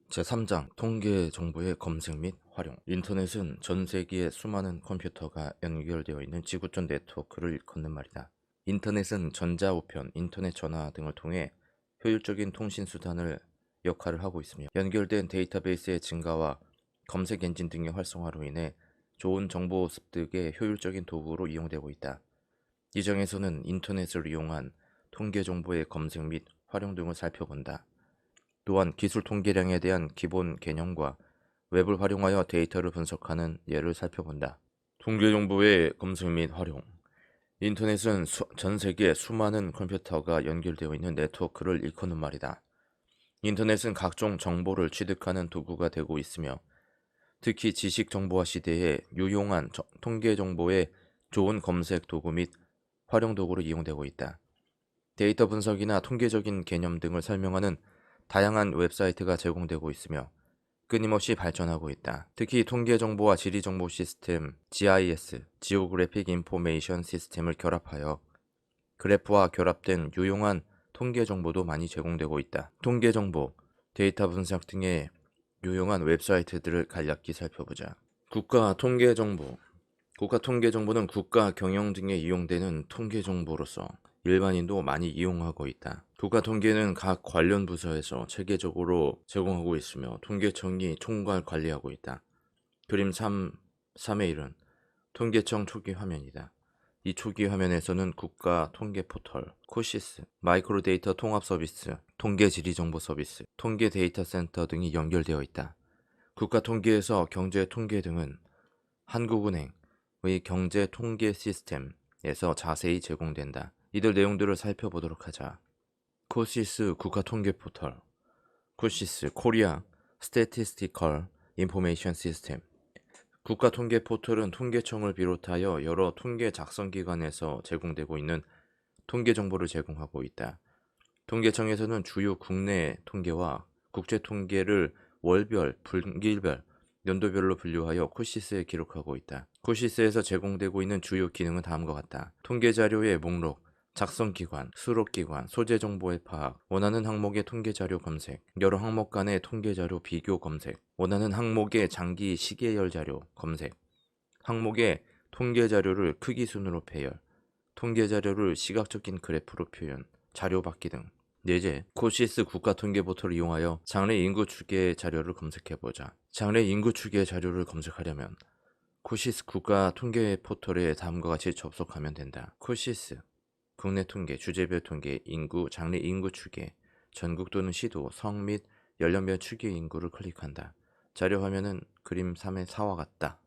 제3장 통계 정보의 검색 및 활용. 인터넷은 전 세계의 수많은 컴퓨터가 연결되어 있는 지구촌 네트워크를 일컫는 말이다. 인터넷은 전자우편, 인터넷 전화 등을 통해 효율적인 통신 수단을 역할을 하고 있으며 연결된 데이터베이스의 증가와 검색 엔진 등의 활성화로 인해 좋은 정보 습득의 효율적인 도구로 이용되고 있다. 이 장에서는 인터넷을 이용한 통계 정보의 검색 및 활용 등을 살펴본다. 또한 기술 통계량에 대한 기본 개념과 웹을 활용하여 데이터를 분석하는 예를 살펴본다. 통계 정보의 검색 및 활용. 인터넷은 전 세계 수많은 컴퓨터가 연결되어 있는 네트워크를 일컫는 말이다. 인터넷은 각종 정보를 취득하는 도구가 되고 있으며 특히 지식 정보화 시대에 유용한 통계 정보의 좋은 검색 도구 및 활용 도구로 이용되고 있다. 데이터 분석이나 통계적인 개념 등을 설명하는 다양한 웹사이트가 제공되고 있으며 끊임없이 발전하고 있다. 특히 통계정보와 지리정보 시스템 GIS, 지오그래픽 인포메이션 시스템을 결합하여 그래프와 결합된 유용한 통계정보도 많이 제공되고 있다. 통계정보, 데이터 분석 등의 유용한 웹사이트들을 간략히 살펴보자. 국가통계정보. 국가통계정보는 국가 경영 등에 이용되는 통계정보로서 일반인도 많이 이용하고 있다. 국가통계는 각 관련 부서에서 체계적으로 제공하고 있으며 통계청이 총괄 관리하고 있다. 그림 3의 1은 통계청 초기 화면이다. 이 초기 화면에서는 국가 통계 포털, 코시스, 마이크로 데이터 통합 서비스, 통계 지리 정보 서비스, 통계 데이터 센터 등이 연결되어 있다. 국가 통계에서 경제 통계 등은 한국은행의 경제 통계 시스템에서 자세히 제공된다. 이들 내용들을 살펴보도록 하자. 코시스 국가 통계 포털, 코시스 코리아 스태티스티컬 인포메이션 시스템. 국가 통계 포털은 통계청을 비롯하여 여러 통계 작성 기관에서 제공되고 있는 통계 정보를 제공하고 있다. 통계청에서는 주요 국내 통계와 국제 통계를 월별, 분기별, 연도별로 분류하여 코시스에 기록하고 있다. 코시스에서 제공되고 있는 주요 기능은 다음과 같다. 통계 자료의 목록, 작성 기관, 수록 기관, 소재 정보의 파악, 원하는 항목의 통계 자료 검색, 여러 항목 간의 통계 자료 비교 검색, 원하는 항목의 장기 시계열 자료 검색, 항목의 통계 자료를 크기 순으로 배열, 통계 자료를 시각적인 그래프로 표현, 자료 받기 등. 예제, 코시스 국가통계 포털을 이용하여 장래 인구 추계 자료를 검색해보자. 장래 인구 추계 자료를 검색하려면 코시스 국가통계 포털에 다음과 같이 접속하면 된다. 코시스 국내 통계, 주제별 통계, 인구, 장래 인구 추계, 전국 또는 시도, 성 및 연령별 추계 인구를 클릭한다. 자료 화면은 그림 3의 4와 같다.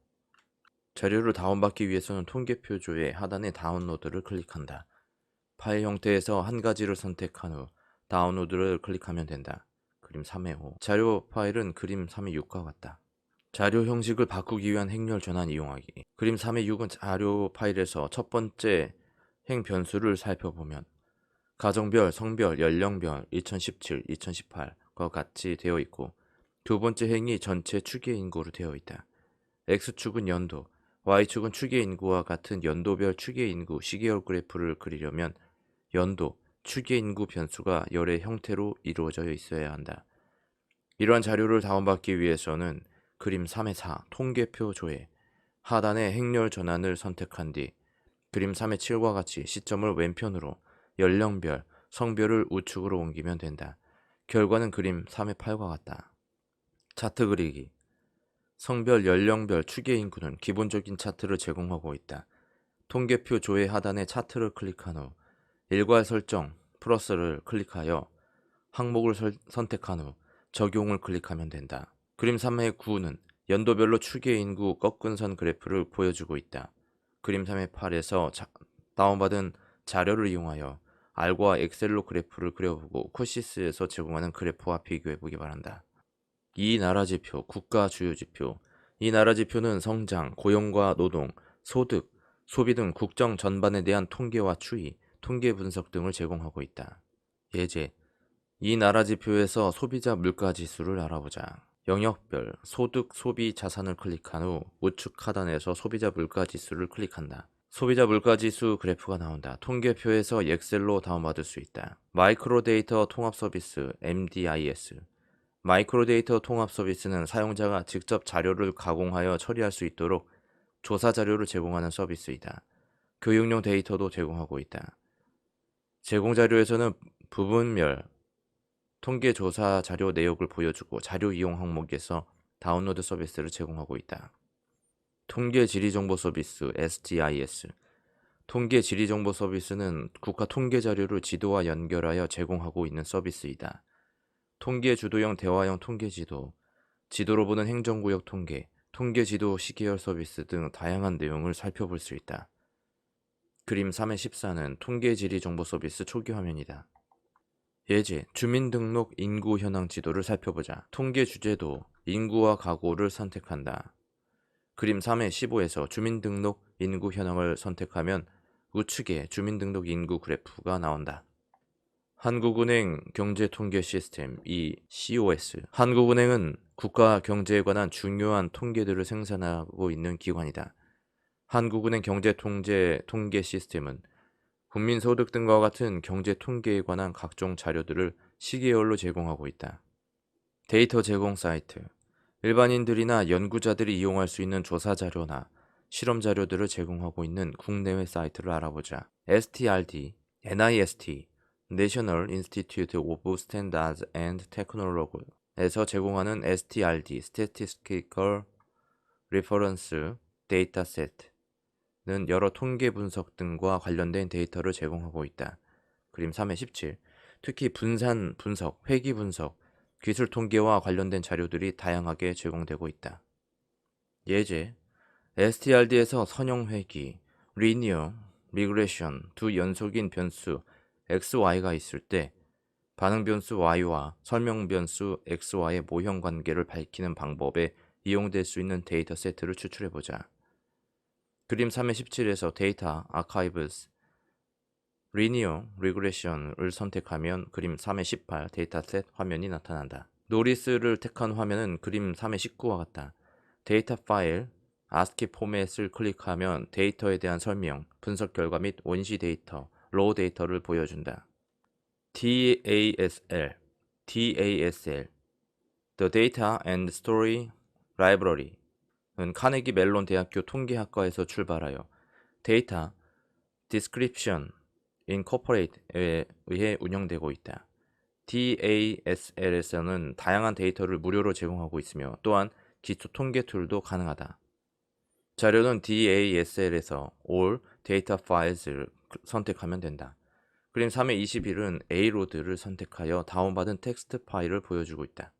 자료를 다운받기 위해서는 통계표조의 하단의 다운로드를 클릭한다. 파일 형태에서 한 가지를 선택한 후 다운로드를 클릭하면 된다. 그림 3의 5. 자료 파일은 그림 3의 6과 같다. 자료 형식을 바꾸기 위한 행렬 전환 이용하기. 그림 3의 6은 자료 파일에서 첫 번째 행 변수를 살펴보면 가정별, 성별, 연령별 2017, 2018과 같이 되어 있고 두 번째 행이 전체 추계 인구로 되어 있다. X축은 연도, Y축은 추계 인구와 같은 연도별 추계 인구 시계열 그래프를 그리려면 연도, 추계 인구 변수가 열의 형태로 이루어져 있어야 한다. 이러한 자료를 다운받기 위해서는 그림 3의 4 통계표 조회 하단의 행렬 전환을 선택한 뒤 그림 3의 7과 같이 시점을 왼편으로 연령별, 성별을 우측으로 옮기면 된다. 결과는 그림 3의 8과 같다. 차트 그리기. 성별, 연령별 추계 인구는 기본적인 차트를 제공하고 있다. 통계표 조회 하단의 차트를 클릭한 후 일괄 설정 플러스를 클릭하여 항목을 선택한 후 적용을 클릭하면 된다. 그림 3의 9는 연도별로 추계 인구 꺾은 선 그래프를 보여주고 있다. 그림 3의 8에서 다운받은 자료를 이용하여 R과 엑셀로 그래프를 그려보고 코시스에서 제공하는 그래프와 비교해보기 바란다. 이 나라 지표, 국가 주요 지표. 이 나라 지표는 성장, 고용과 노동, 소득, 소비 등 국정 전반에 대한 통계와 추이, 통계 분석 등을 제공하고 있다. 예제, 이 나라 지표에서 소비자 물가 지수를 알아보자. 영역별, 소득, 소비, 자산을 클릭한 후 우측 하단에서 소비자 물가 지수를 클릭한다. 소비자 물가 지수 그래프가 나온다. 통계표에서 엑셀로 다운받을 수 있다. 마이크로 데이터 통합 서비스 MDIS. 마이크로 데이터 통합 서비스는 사용자가 직접 자료를 가공하여 처리할 수 있도록 조사 자료를 제공하는 서비스이다. 교육용 데이터도 제공하고 있다. 제공 자료에서는 부분별 통계 조사 자료 내역을 보여주고 자료 이용 항목에서 다운로드 서비스를 제공하고 있다. 통계 지리 정보 서비스 SGIS. 통계 지리 정보 서비스는 국가 통계 자료를 지도와 연결하여 제공하고 있는 서비스이다. 통계 주도형 대화형 통계 지도, 지도로 보는 행정구역 통계, 통계 지도 시계열 서비스 등 다양한 내용을 살펴볼 수 있다. 그림 3의 14는 통계 지리 정보 서비스 초기 화면이다. 예제, 주민등록 인구 현황 지도를 살펴보자. 통계 주제도 인구와 가구를 선택한다. 그림 3의 15에서 주민등록 인구 현황을 선택하면 우측에 주민등록 인구 그래프가 나온다. 한국은행 경제통계 시스템 COS. 한국은행은 국가 경제에 관한 중요한 통계들을 생산하고 있는 기관이다. 한국은행 경제통계 시스템은 국민소득 등과 같은 경제 통계에 관한 각종 자료들을 시계열로 제공하고 있다. 데이터 제공 사이트. 일반인들이나 연구자들이 이용할 수 있는 조사 자료나 실험 자료들을 제공하고 있는 국내외 사이트를 알아보자. STRD, NIST, National Institute of Standards and Technology에서 제공하는 STRD, Statistical Reference Dataset는 여러 통계 분석 등과 관련된 데이터를 제공하고 있다. 그림 3의 17. 특히 분산 분석, 회귀 분석, 기술 통계와 관련된 자료들이 다양하게 제공되고 있다. 예제, STRD에서 선형 회귀, Linear Regression 두 연속인 변수 XY가 있을 때 반응 변수 Y와 설명 변수 XY의 모형 관계를 밝히는 방법에 이용될 수 있는 데이터 세트를 추출해보자. 그림 3의 17에서 데이터 아카이브스 리니어 리그레션을 선택하면 그림 3의 18 데이터셋 화면이 나타난다. 노리스를 택한 화면은 그림 3의 19와 같다. 데이터 파일 ASCII 포맷을 클릭하면 데이터에 대한 설명, 분석 결과 및 원시 데이터, 로우 데이터를 보여준다. DASL The Data and Story Library는 카네기 멜론 대학교 통계학과에서 출발하여 데이터 Description Incorporate에 의해 운영되고 있다. DASL에서는 다양한 데이터를 무료로 제공하고 있으며 또한 기초 통계 툴도 가능하다. 자료는 DASL에서 All Data Files를 선택하면 된다. 그림 3의 21은 A로드를 선택하여 다운받은 텍스트 파일을 보여주고 있다.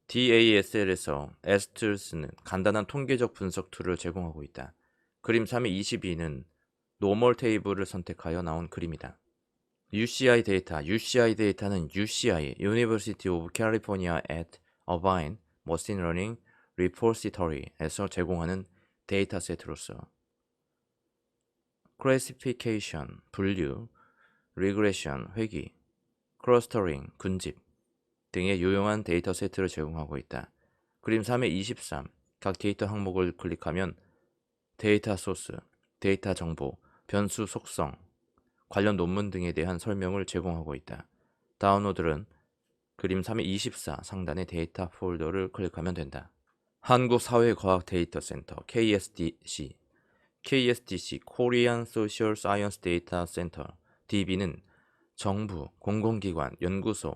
DASL에서 STLS는 간단한 통계적 분석 툴을 제공하고 있다. 그림 3의 22는 노멀 테이블을 선택하여 나온 그림이다. UCI 데이터는 UCI, University of California at Irvine Machine Learning Repository에서 제공하는 데이터 세트로서 Classification, 분류, Regression, 회귀, Clustering, 군집 등의 유용한 데이터 세트를 제공하고 있다. 그림 3의 23, 각 데이터 항목을 클릭하면 데이터 소스, 데이터 정보, 변수 속성, 관련 논문 등에 대한 설명을 제공하고 있다. 다운로드는 그림 3의 24 상단의 데이터 폴더를 클릭하면 된다. 한국사회과학데이터센터 KSDC Korean Social Science Data Center DB는 정부, 공공기관, 연구소,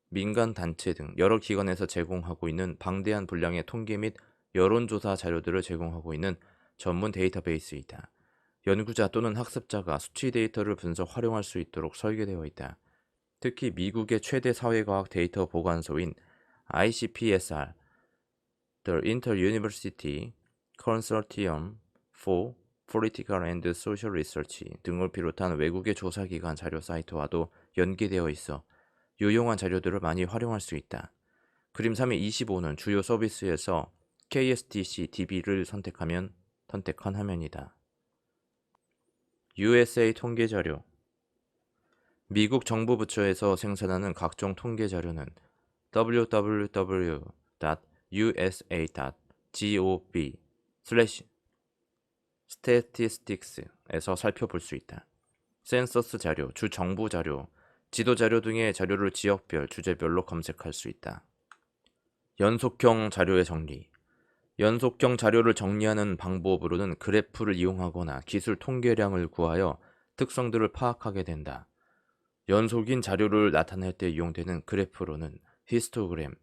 민간단체 등 여러 기관에서 제공하고 있는 방대한 분량의 통계 및 여론조사 자료들을 제공하고 있는 전문 데이터베이스이다. 연구자 또는 학습자가 수치 데이터를 분석 활용할 수 있도록 설계되어 있다. 특히 미국의 최대 사회과학 데이터 보관소인 ICPSR, The Inter-University Consortium for Political and Social Research 등을 비롯한 외국의 조사기관 자료 사이트와도 연계되어 있어 유용한 자료들을 많이 활용할 수 있다. 그림 3의 25는 주요 서비스에서 KSDC DB를 선택한 화면이다. USA 통계 자료. 미국 정부 부처에서 생산하는 각종 통계 자료는 www.usa.gov/statistics에서 살펴볼 수 있다. 센서스 자료, 주 정부 자료, 지도 자료 등의 자료를 지역별, 주제별로 검색할 수 있다. 연속형 자료의 정리. 연속형 자료를 정리하는 방법으로는 그래프를 이용하거나 기술 통계량을 구하여 특성들을 파악하게 된다. 연속인 자료를 나타낼 때 이용되는 그래프로는 히스토그램,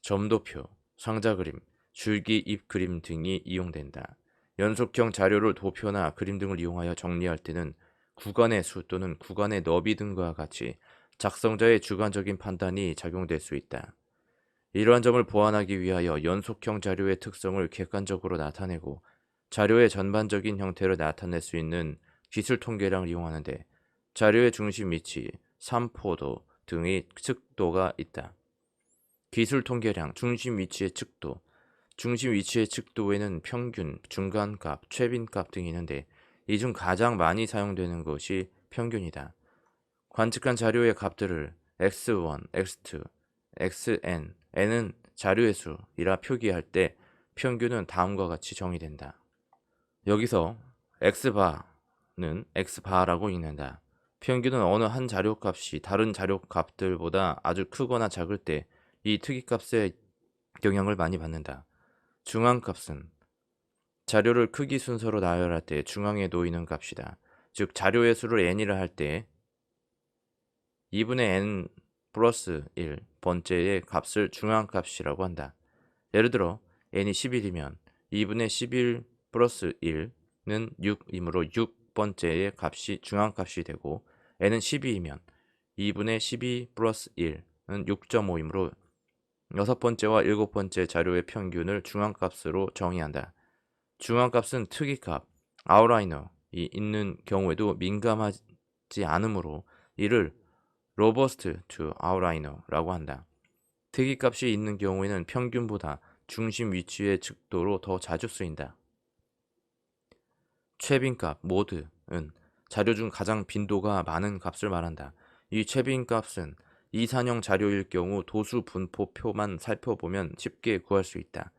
점도표, 상자그림, 줄기 잎 그림 등이 이용된다. 연속형 자료를 도표나 그림 등을 이용하여 정리할 때는 구간의 수 또는 구간의 너비 등과 같이 작성자의 주관적인 판단이 작용될 수 있다. 이러한 점을 보완하기 위하여 연속형 자료의 특성을 객관적으로 나타내고 자료의 전반적인 형태를 나타낼 수 있는 기술 통계량을 이용하는데 자료의 중심 위치, 삼포도 등의 측도가 있다. 기술 통계량, 중심 위치의 측도. 중심 위치의 측도에는 평균, 중간값, 최빈값 등이 있는데 이 중 가장 많이 사용되는 것이 평균이다. 관측한 자료의 값들을 x1, x2, xn, n은 자료의 수이라 표기할 때 평균은 다음과 같이 정의된다. 여기서 x바는 x바라고 읽는다. 평균은 어느 한 자료값이 다른 자료값들보다 아주 크거나 작을 때 이 특이값의 영향을 많이 받는다. 중앙값은 자료를 크기 순서로 나열할 때 중앙에 놓이는 값이다. 즉 자료의 수를 n이라 할 때 2분의 n 플러스 1 번째의 값을 중앙값이라고 한다. 예를 들어 n이 11이면 2분의 11 플러스 1는 6이므로 6번째의 값이 중앙값이 되고 n은 12이면 2분의 12 플러스 1은 6.5이므로 6번째와 7번째 자료의 평균을 중앙값으로 정의한다. 중앙값은 특이값, 아웃라이너이 있는 경우에도 민감하지 않으므로 이를 로버스트 투 아웃라이너라고 한다. 특이값이 있는 경우에는 평균보다 중심 위치의 측도로 더 자주 쓰인다. 최빈값, 모드은 자료 중 가장 빈도가 많은 값을 말한다. 이 최빈값은 이산형 자료일 경우 도수 분포표만 살펴보면 쉽게 구할 수 있다.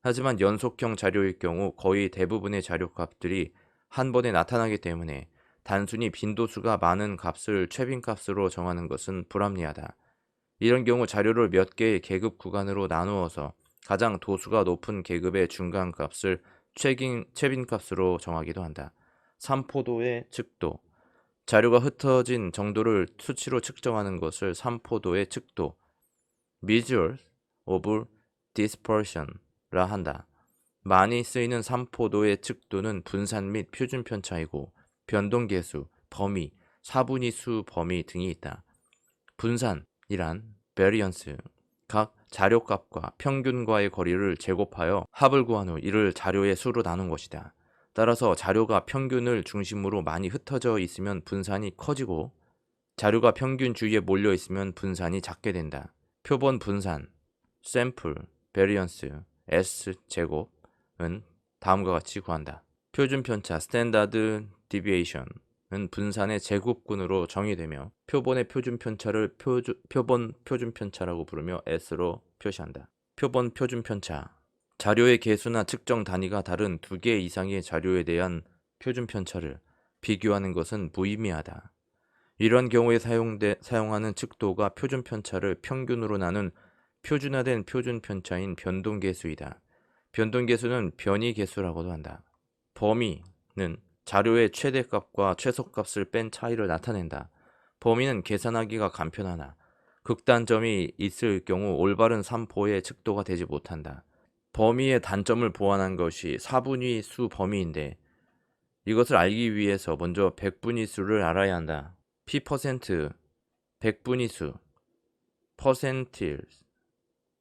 하지만 연속형 자료일 경우 거의 대부분의 자료값들이 한 번에 나타나기 때문에 단순히 빈도수가 많은 값을 최빈값으로 정하는 것은 불합리하다. 이런 경우 자료를 몇 개의 계급 구간으로 나누어서 가장 도수가 높은 계급의 중간값을 최빈값으로 정하기도 한다. 삼포도의 측도. 자료가 흩어진 정도를 수치로 측정하는 것을 삼포도의 측도, measure of dispersion라 한다. 많이 쓰이는 삼포도의 측도는 분산 및 표준 편차이고 변동계수, 범위, 사분위수 범위 등이 있다. 분산이란 variance, 각 자료값과 평균과의 거리를 제곱하여 합을 구한 후 이를 자료의 수로 나눈 것이다. 따라서 자료가 평균을 중심으로 많이 흩어져 있으면 분산이 커지고 자료가 평균 주위에 몰려 있으면 분산이 작게 된다. 표본 분산, sample, variance, S제곱은 다음과 같이 구한다. 표준 편차, standard deviation은 분산의 제곱근으로 정의되며 표본의 표준 편차를 표본 표준 편차라고 부르며 S로 표시한다. 표본 표준 편차, 자료의 개수나 측정 단위가 다른 두 개 이상의 자료에 대한 표준 편차를 비교하는 것은 무의미하다. 이런 경우에 사용하는 측도가 표준 편차를 평균으로 나눈 표준화된 표준 편차인 변동계수이다. 변동계수는 변이계수라고도 한다. 범위는 자료의 최대값과 최소값을 뺀 차이를 나타낸다. 범위는 계산하기가 간편하나 극단점이 있을 경우 올바른 삼포의 측도가 되지 못한다. 범위의 단점을 보완한 것이 사분위수 범위인데 이것을 알기 위해서 먼저 백분위수를 알아야 한다. p%, 백분위수, 퍼센틸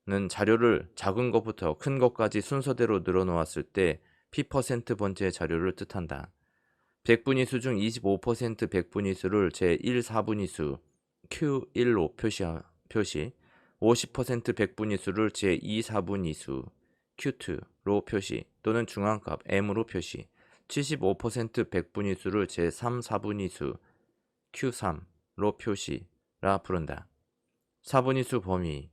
는 자료를 작은 것부터 큰 것까지 순서대로 늘어놓았을 때 p% 번째의 자료를 뜻한다. 백분위수 중 25% 백분위수를 제1사분위수 Q1로 표시, 50% 백분위수를 제2사분위수 Q2로 표시 또는 중앙값 M으로 표시, 75% 백분위수를 제3사분위수 Q3로 표시라 부른다. 사분위수 범위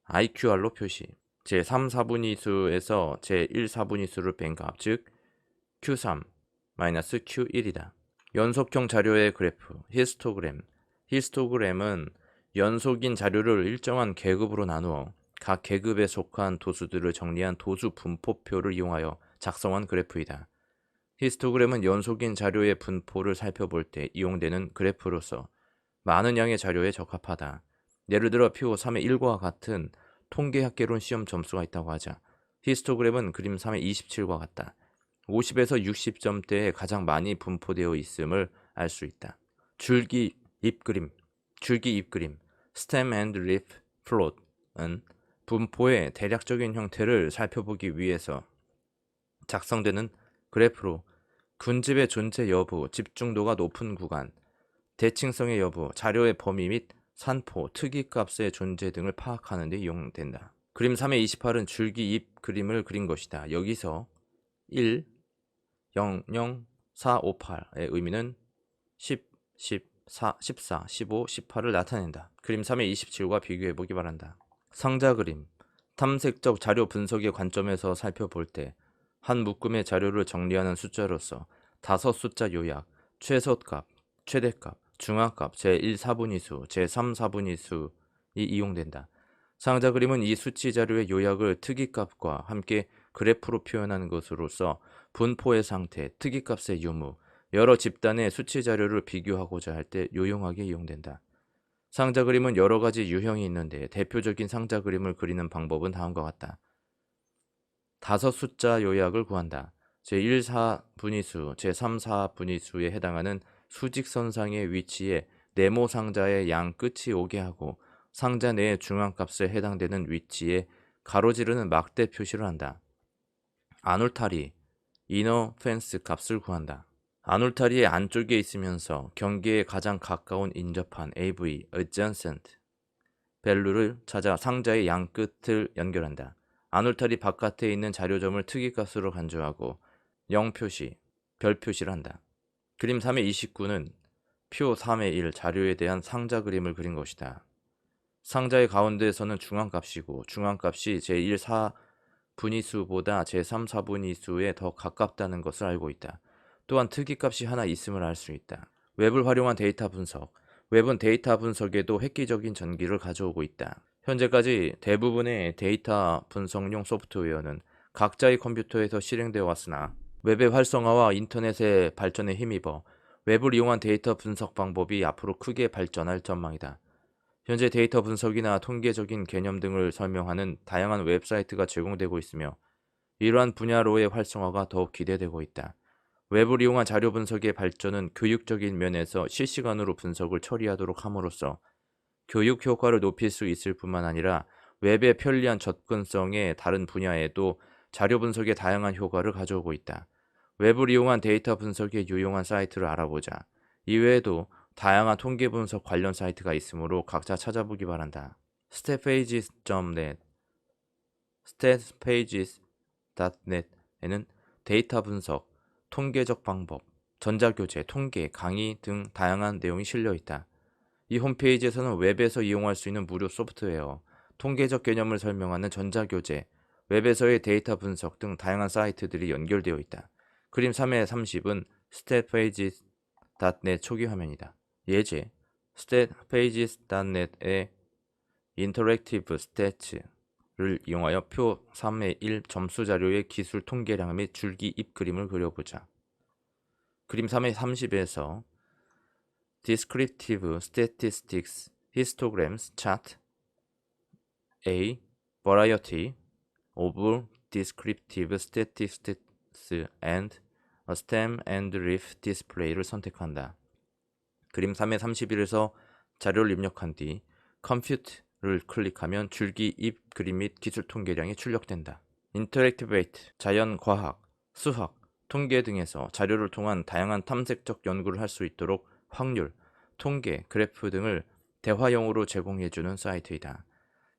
IQR로 표시, 제3 사분위수에서 제1 사분위수를 뺀 값, 즉 Q3 Q1이다. 연속형 자료의 그래프, 히스토그램. 히스토그램은 연속인 자료를 일정한 계급으로 나누어 각 계급에 속한 도수들을 정리한 도수 분포표를 이용하여 작성한 그래프이다. 히스토그램은 연속인 자료의 분포를 살펴볼 때 이용되는 그래프로서 많은 양의 자료에 적합하다. 예를 들어 표 3의 1과 같은 통계학개론 시험 점수가 있다고 하자. 히스토그램은 그림 3의 27과 같다. 50에서 60점대에 가장 많이 분포되어 있음을 알 수 있다. 줄기 잎그림, stem and leaf plot은 분포의 대략적인 형태를 살펴보기 위해서 작성되는 그래프로 군집의 존재 여부, 집중도가 높은 구간, 대칭성의 여부, 자료의 범위 및 산포, 특이값의 존재 등을 파악하는 데 이용된다. 그림 3의 28은 줄기 잎 그림을 그린 것이다. 여기서 1, 0, 0, 4, 5, 8의 의미는 10, 14, 15, 18을 나타낸다. 그림 3의 27과 비교해보기 바란다. 상자 그림. 탐색적 자료 분석의 관점에서 살펴볼 때 한 묶음의 자료를 정리하는 숫자로서 5숫자 요약, 최소값, 최대값, 중앙값, 제1사분위수, 제3사분위수이 이용된다. 상자 그림은 이 수치 자료의 요약을 특이값과 함께 그래프로 표현하는 것으로서 분포의 상태, 특이값의 유무, 여러 집단의 수치 자료를 비교하고자 할 때 요용하게 이용된다. 상자 그림은 여러 가지 유형이 있는데 대표적인 상자 그림을 그리는 방법은 다음과 같다. 5숫자 요약을 구한다. 제1사분위수, 제3사분위수에 해당하는 수직선상의 위치에 네모 상자의 양 끝이 오게 하고 상자 내의 중앙값에 해당되는 위치에 가로지르는 막대 표시를 한다. 아놀타리, 이너 펜스 값을 구한다. 아놀타리의 안쪽에 있으면서 경계에 가장 가까운 인접한 AV, adjacent 밸류를 찾아 상자의 양 끝을 연결한다. 아놀타리 바깥에 있는 자료점을 특이값으로 간주하고 0 표시, 별 표시를 한다. 그림 3의 29는 표 3의 1 자료에 대한 상자 그림을 그린 것이다. 상자의 가운데에서는 중앙값이고 중앙값이 제1사분위수보다 제3사분위수에 더 가깝다는 것을 알고 있다. 또한 특이값이 하나 있음을 알 수 있다. 웹을 활용한 데이터 분석. 웹은 데이터 분석에도 획기적인 전기를 가져오고 있다. 현재까지 대부분의 데이터 분석용 소프트웨어는 각자의 컴퓨터에서 실행되어 왔으나 웹의 활성화와 인터넷의 발전에 힘입어 웹을 이용한 데이터 분석 방법이 앞으로 크게 발전할 전망이다. 현재 데이터 분석이나 통계적인 개념 등을 설명하는 다양한 웹사이트가 제공되고 있으며 이러한 분야로의 활성화가 더욱 기대되고 있다. 웹을 이용한 자료 분석의 발전은 교육적인 면에서 실시간으로 분석을 처리하도록 함으로써 교육 효과를 높일 수 있을 뿐만 아니라 웹의 편리한 접근성에 다른 분야에도 자료 분석의 다양한 효과를 가져오고 있다. 웹을 이용한 데이터 분석에 유용한 사이트를 알아보자. 이외에도 다양한 통계 분석 관련 사이트가 있으므로 각자 찾아보기 바란다. statpages.net, statpages.net에는 데이터 분석, 통계적 방법, 전자교재, 통계, 강의 등 다양한 내용이 실려 있다. 이 홈페이지에서는 웹에서 이용할 수 있는 무료 소프트웨어, 통계적 개념을 설명하는 전자교재, 웹에서의 데이터 분석 등 다양한 사이트들이 연결되어 있다. 그림 3의 30은 statpages.net 초기 화면이다. 예제, statpages.net의 인터랙티브 스태츠를 이용하여 표 3의 1 점수 자료의 기술 통계량 및 줄기 잎 그림을 그려보자. 그림 3의 30에서 Descriptive Statistics Histograms Chart A. Variety of Descriptive Statistics and a Stem and Leaf Display를 선택한다. 그림 3의 31에서 자료를 입력한 뒤 Compute를 클릭하면 줄기 잎 그림 및 기술 통계량이 출력된다. Interactivate, 자연, 과학, 수학, 통계 등에서 자료를 통한 다양한 탐색적 연구를 할 수 있도록 확률, 통계, 그래프 등을 대화형으로 제공해주는 사이트이다.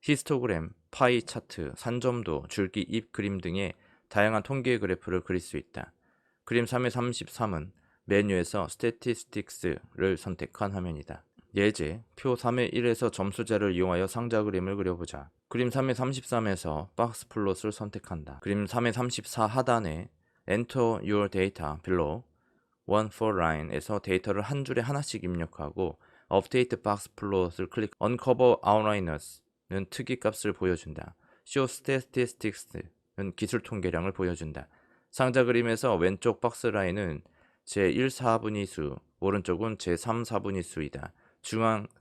히스토그램, 파이 차트, 산점도, 줄기 잎 그림 등의 다양한 통계 그래프를 그릴 수 있다. 그림 3의 33은 메뉴에서 Statistics를 선택한 화면이다. 예제, 표 3의 1에서 점수자를 이용하여 상자 그림을 그려보자. 그림 3의 33에서 박스 플롯을 선택한다. 그림 3의 34 하단에 Enter your data below 1 for line에서 데이터를 한 줄에 하나씩 입력하고 Update box plot을 클릭 Uncover outliners 특이값을 보여준다. Show statistics는 기술 통계량을 보여준다. 상자 그림에서 왼쪽 박스 라인은 제1/4분위수, 오른쪽은 제3/4분위수이다.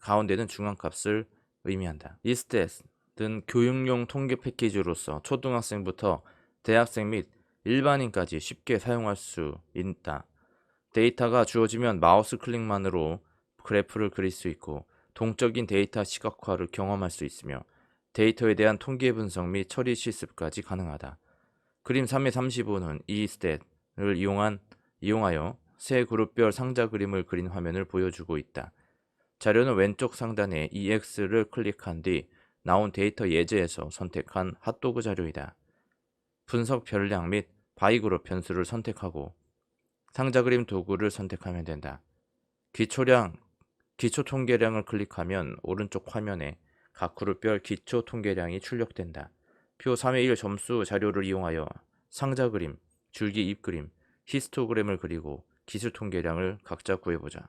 가운데는 중앙값을 의미한다. 이 stat은 교육용 통계 패키지로서 초등학생부터 대학생 및 일반인까지 쉽게 사용할 수 있다. 데이터가 주어지면 마우스 클릭만으로 그래프를 그릴 수 있고 동적인 데이터 시각화를 경험할 수 있으며 데이터에 대한 통계 분석 및 처리 실습까지 가능하다. 그림 3-35는 이 스탯을 이용하여 세 그룹별 상자 그림을 그린 화면을 보여주고 있다. 자료는 왼쪽 상단에 EX를 클릭한 뒤 나온 데이터 예제에서 선택한 핫도그 자료이다. 분석 별량 및 바이그룹 변수를 선택하고 상자 그림 도구를 선택하면 된다. 기초 통계량을 클릭하면 오른쪽 화면에 각 그룹별 기초 통계량이 출력된다. 표 3의 1 점수 자료를 이용하여 상자 그림, 줄기 잎 그림, 히스토그램을 그리고 기술 통계량을 각자 구해보자.